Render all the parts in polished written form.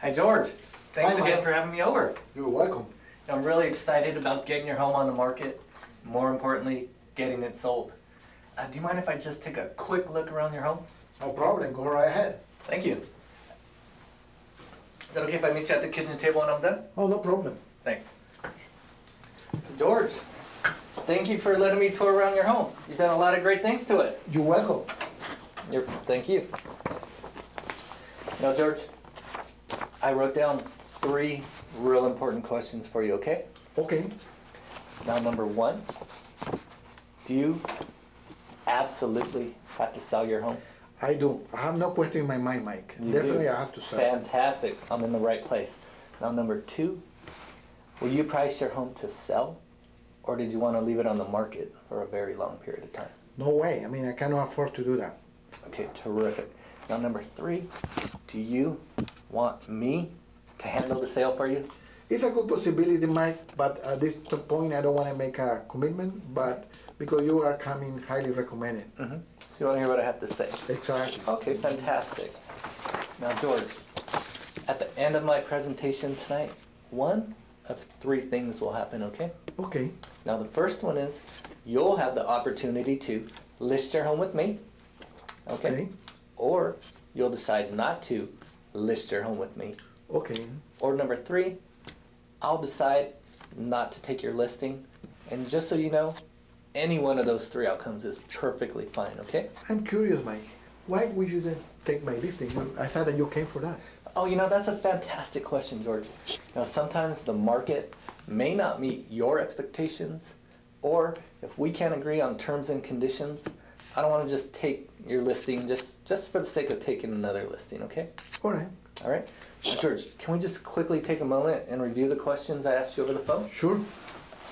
Hi, George. Thanks Hi, again Mike. for having me over. You're welcome. I'm really excited about getting your home on the market. More importantly, getting it sold. Do you mind if I just take a quick look around your home? No problem, go right ahead. Thank you. Is that okay if I meet you at the kitchen table when I'm done? Oh, no problem. Thanks. So George, thank you for letting me tour around your home. You've done a lot of great things to it. You're welcome. Thank you. Now, George, I wrote down 3 real important questions for you, okay? Okay. Now, number 1, do you absolutely have to sell your home? I do. I have no question in my mind, Mike. You Definitely do. I have to sell. Fantastic. I'm in the right place. Now, number 2, will you price your home to sell, or did you want to leave it on the market for a very long period of time? No way. I mean, I cannot afford to do that. Okay, terrific. Now, number 3, do you want me to handle the sale for you? It's a good possibility, Mike, but at this point I don't want to make a commitment, but because you are coming, highly recommended. Mm-hmm. So you want to hear what I have to say? Exactly. Okay, fantastic. Now, George, at the end of my presentation tonight, one of 3 things will happen, okay? Okay. Now, the first one is you'll have the opportunity to list your home with me, okay? Or you'll decide not to list your home with me. Okay. Or number 3, I'll decide not to take your listing. And just so you know, any one of those 3 outcomes is perfectly fine, okay? I'm curious, Mike. Why would you then take my listing? I thought that you came for that. Oh, you know, that's a fantastic question, George. Now, sometimes the market may not meet your expectations, or if we can't agree on terms and conditions, I don't want to just take your listing just for the sake of taking another listing, okay? All right. All right. George, can we just quickly take a moment and review the questions I asked you over the phone? Sure.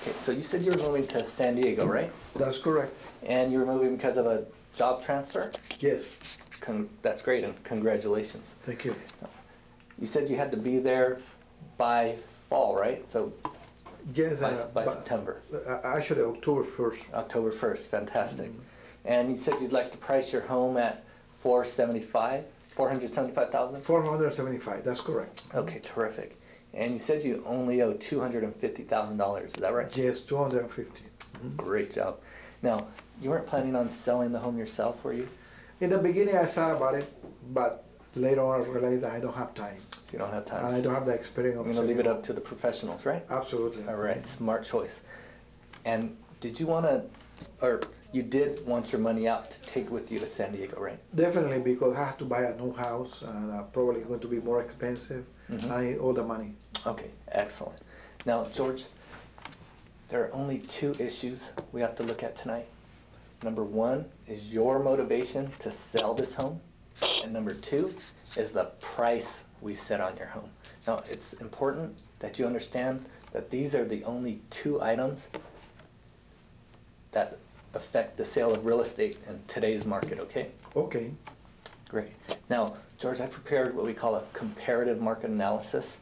Okay, so you said you were moving to San Diego, right? That's correct. And you were moving because of a job transfer? Yes. That's great, and congratulations. Thank you. You said you had to be there by fall, right? So Yes. by September. Actually, October 1st. October 1st, fantastic. And you said you'd like to price your home at $475,000? 475, that's correct. Okay, terrific. And you said you only owe $250,000, is that right? Yes, 250. Great job. Now, you weren't planning on selling the home yourself, were you? In the beginning, I thought about it, but later on, I realized that I don't have time. So you don't have time. And I don't have the experience of You're going to leave it selling. up to the professionals, right? Absolutely. All right, smart choice. And did you want to, or you did want your money out to take with you to San Diego, right? Definitely, because I have to buy a new house, and probably going to be more expensive. Mhm. I need all the money. Okay, excellent. Now, George, there are only 2 issues we have to look at tonight. Number 1 is your motivation to sell this home, and number 2 is the price we set on your home. Now, it's important that you understand that these are the only 2 items that affect the sale of real estate in today's market, okay? Okay. Great. Now, George, I prepared what we call a comparative market analysis,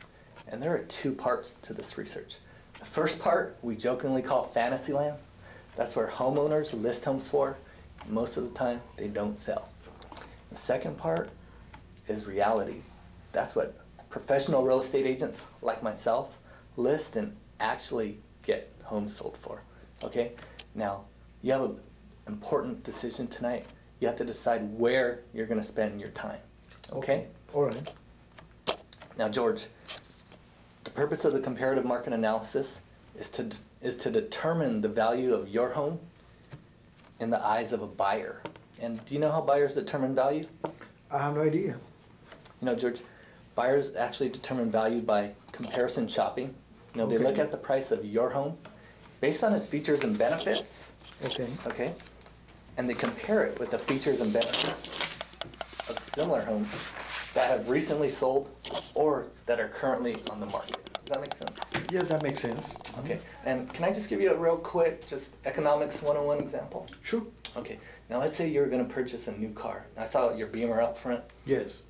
and there are 2 parts to this research. The first part we jokingly call fantasy land. That's where homeowners list homes for. Most of the time, they don't sell. The second part is reality. That's what professional real estate agents like myself list and actually get homes sold for. Okay? Now, you have an important decision tonight. You have to decide where you're going to spend your time. Okay? All right. Now, George, the purpose of the comparative market analysis is to determine the value of your home in the eyes of a buyer. And do you know how buyers determine value? I have no idea. You know, George, buyers actually determine value by comparison shopping. You know, they Okay. look at the price of your home based on its features and benefits, Okay. okay? And they compare it with the features and benefits of similar homes that have recently sold or that are currently on the market. Does that make sense? Yes, that makes sense. Okay, and can I just give you a real quick, just economics 101 example? Sure. Okay, now let's say you're gonna purchase a new car. I saw your Beamer out front, Yes.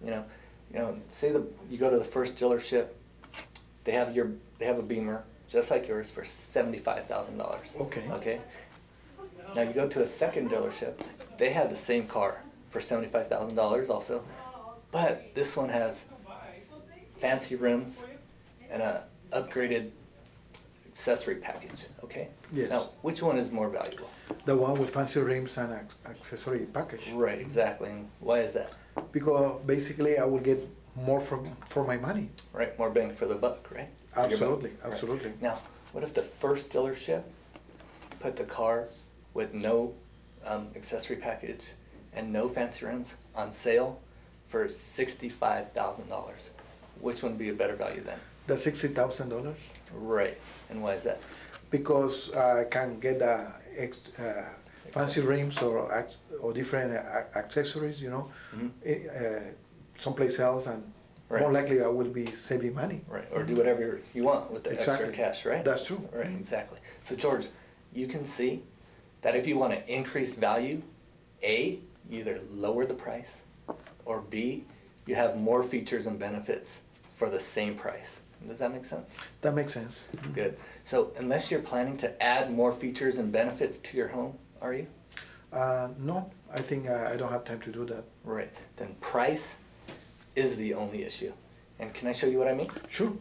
say you go to the first dealership, they have a Beamer, just like yours, for $75,000. Okay. Okay, now you go to a second dealership, they have the same car for $75,000 also, but this one has fancy rims, and a upgraded accessory package, okay? Yes. Now, which one is more valuable? The one with fancy rims and accessory package. Right, exactly. And why is that? Because basically I will get more for my money. Right, more bang for the buck, right? For your buck. Absolutely, Right. absolutely. Now, what if the first dealership put the car with no accessory package and no fancy rims on sale for $65,000? Which one would be a better value then? The $60,000 Right, and why is that? because I can get fancy rims or different accessories, you know, Mhm. someplace else, and Right. more likely I will be saving money. Right, or do whatever you want with the extra Exactly. cash, right? That's true. Right, exactly. So George, you can see that if you want to increase value, A, you either lower the price, or B, you have more features and benefits for the same price. Does that make sense? That makes sense. Good. So unless you're planning to add more features and benefits to your home, are you? No, I think I don't have time to do that. Right. Then price is the only issue. And can I show you what I mean? Sure.